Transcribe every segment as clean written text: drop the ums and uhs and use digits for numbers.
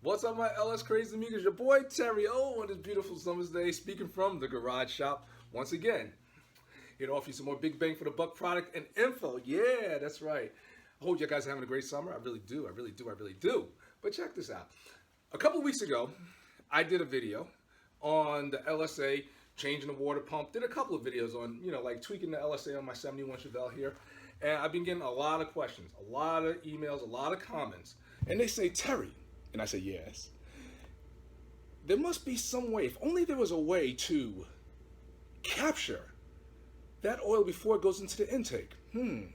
What's up, my LS crazy amigos? Your boy Terry O on this beautiful summer's day, speaking from the garage shop once again. Here to offer you some more big bang for the buck product and info. Yeah, that's right. I hope you guys are having a great summer. I really do. But check this out. A couple weeks ago, I did a video on the LSA, changing the water pump. Did a couple of videos on, like tweaking the LSA on my 71 Chevelle here. And I've been getting a lot of questions, a lot of emails, a lot of comments. And they say, Terry, and I say, yes, there must be some way, if only there was a way to capture that oil before it goes into the intake. I'm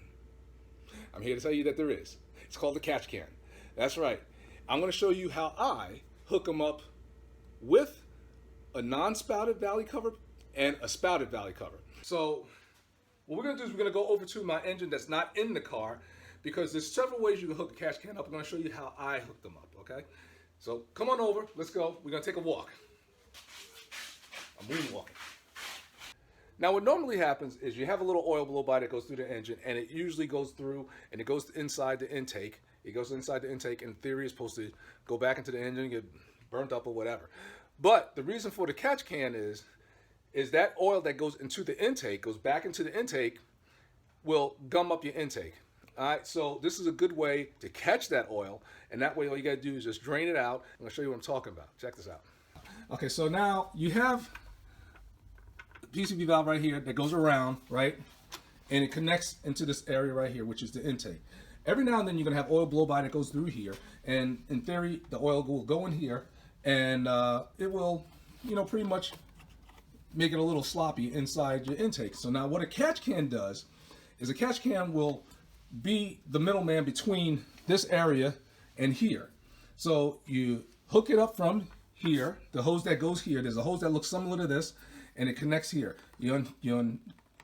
here to tell you that there is. It's called the catch can. That's right. I'm going to show you how I hook them up with a non-spouted valley cover and a spouted valley cover. So what we're going to do is we're going to go over to my engine that's not in the car, because there's several ways you can hook a catch can up. I'm going to show you how I hook them up, okay? So come on over. Let's go. We're going to take a walk. I'm moonwalking. Now, what normally happens is you have a little oil blow by that goes through the engine, and it usually goes through and it goes inside the intake. It goes inside the intake. In theory, it's supposed to go back into the engine, get burnt up or whatever. But the reason for the catch can is that oil that goes into the intake, goes back into the intake, will gum up your intake. All right, so this is a good way to catch that oil, and that way all you got to do is just drain it out. I'm going to show you what I'm talking about. Check this out. Okay, so now you have the PCV valve right here that goes around, right? And it connects into this area right here, which is the intake. Every now and then you're going to have oil blow by that goes through here, and in theory the oil will go in here, and it will, pretty much make it a little sloppy inside your intake. So now what a catch can does is a catch can will be the middleman between this area and here. So you hook it up from here, the hose that goes here. There's a hose that looks similar to this, and it connects here. You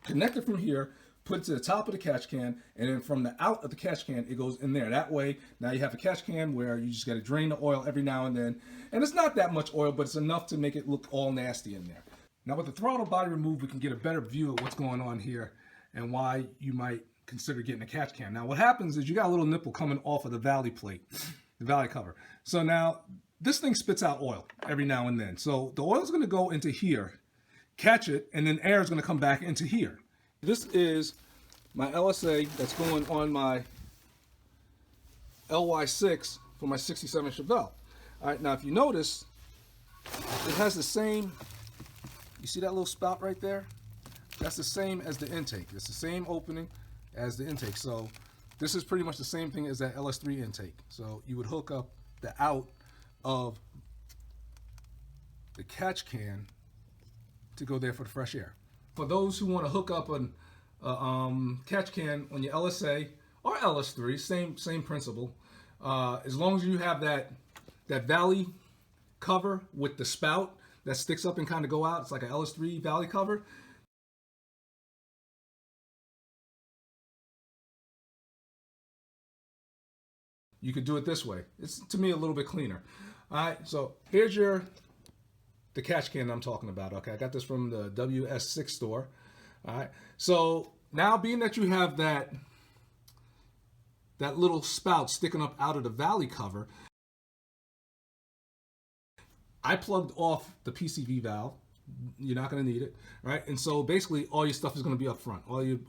connect it from here, put it to the top of the catch can, and then from the out of the catch can, it goes in there. That way, now you have a catch can where you just got to drain the oil every now and then. And it's not that much oil, but it's enough to make it look all nasty in there. Now with the throttle body removed, we can get a better view of what's going on here and why you might consider getting a catch can. Now what happens is you got a little nipple coming off of the valley plate, the valley cover. So now this thing spits out oil every now and then. So the oil is going to go into here, catch it, and then air is going to come back into here. This is my LSA that's going on my LY6 for my 67 Chevelle. All right, now if you notice, it has the same, you see that little spout right there? That's the same as the intake. It's the same opening as the intake. So this is pretty much the same thing as that LS3 intake. So you would hook up the out of the catch can to go there for the fresh air. For those who want to hook up a catch can on your LSA or LS3, same principle. As long as you have that valley cover with the spout that sticks up and kind of go out, it's like an LS3 valley cover. You could do it this way. It's, to me, a little bit cleaner. All right, so here's the catch can I'm talking about. Okay, I got this from the WS6 store. All right, so now being that you have that little spout sticking up out of the valley cover, I plugged off the PCV valve. You're not going to need it, right? And so basically all your stuff is going to be up front. All your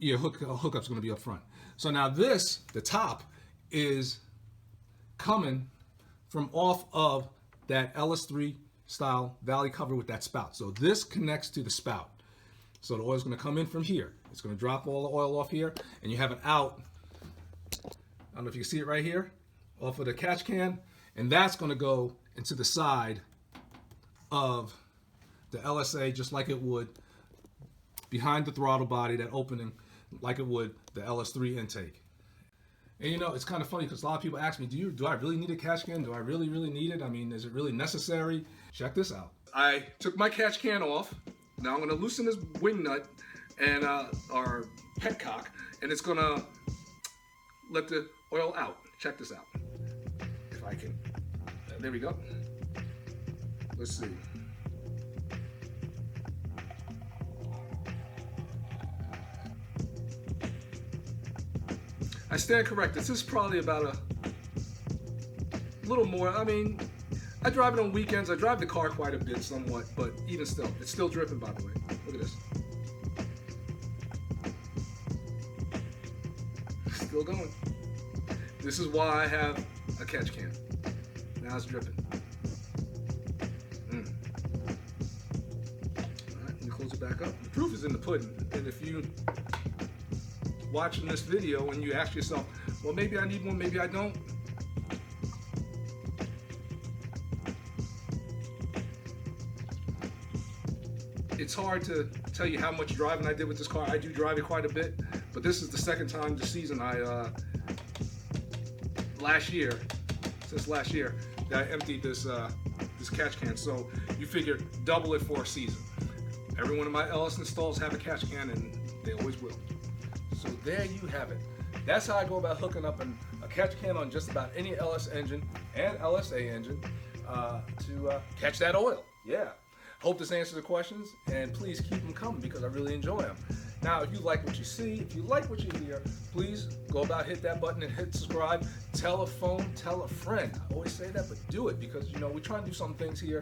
hookups are going to be up front. So now this, the top, is coming from off of that LS3 style valley cover with that spout. So this connects to the spout. So the oil is going to come in from here. It's going to drop all the oil off here, and you have an out. I don't know if you can see it right here, off of the catch can, and that's going to go into the side of the LSA just like it would behind the throttle body, that opening, like it would the LS3 intake. And it's kind of funny because a lot of people ask me, do I really need a catch can? Do I really need it? I mean, is it really necessary? Check this out. I took my catch can off. Now I'm going to loosen this wing nut and our petcock, and it's going to let the oil out. Check this out. If I can. There we go. Let's see. I stand corrected. This is probably about a A little more. I mean, I drive it on weekends. I drive the car quite a bit somewhat, but even still, it's still dripping, by the way. Look at this. Still going. This is why I have a catch can. Now it's dripping. Alright, let me close it back up. The proof is in the pudding. And if you watching this video and you ask yourself, well, maybe I need one, maybe I don't. It's hard to tell you how much driving I did with this car. I do drive it quite a bit, but this is the second time this season since last year, that I emptied this catch can. So you figure double it for a season. Every one of my LS installs have a catch can, and they always will. So there you have it. That's how I go about hooking up a catch can on just about any LS engine and LSA engine to catch that oil. Yeah. Hope this answers the questions, and please keep them coming because I really enjoy them. Now, if you like what you see, if you like what you hear, please go about, hit that button and hit subscribe. Tell a phone, tell a friend. I always say that, but do it because, you know, we try and do some things here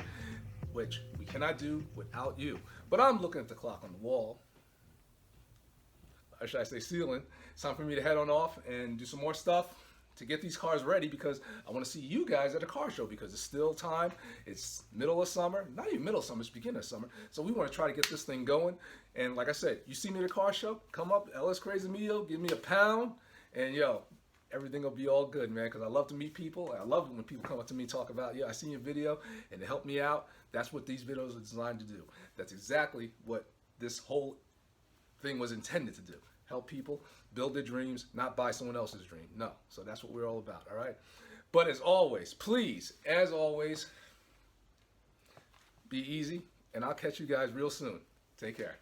which we cannot do without you. But I'm looking at the clock on the wall. Or should I say ceiling? It's time for me to head on off and do some more stuff to get these cars ready because I want to see you guys at a car show because it's still time. It's middle of summer, not even middle of summer, it's beginning of summer. So we want to try to get this thing going. And like I said, you see me at a car show, come up, LS Crazy Meal, give me a pound, and yo, everything will be all good, man, because I love to meet people. I love it when people come up to me and talk about, yeah, I seen your video and it helped me out. That's what these videos are designed to do. That's exactly what this whole thing was intended to do. Help people build their dreams, not buy someone else's dream. No. So that's what we're all about, all right? But as always, please, as always, be easy, and I'll catch you guys real soon. Take care.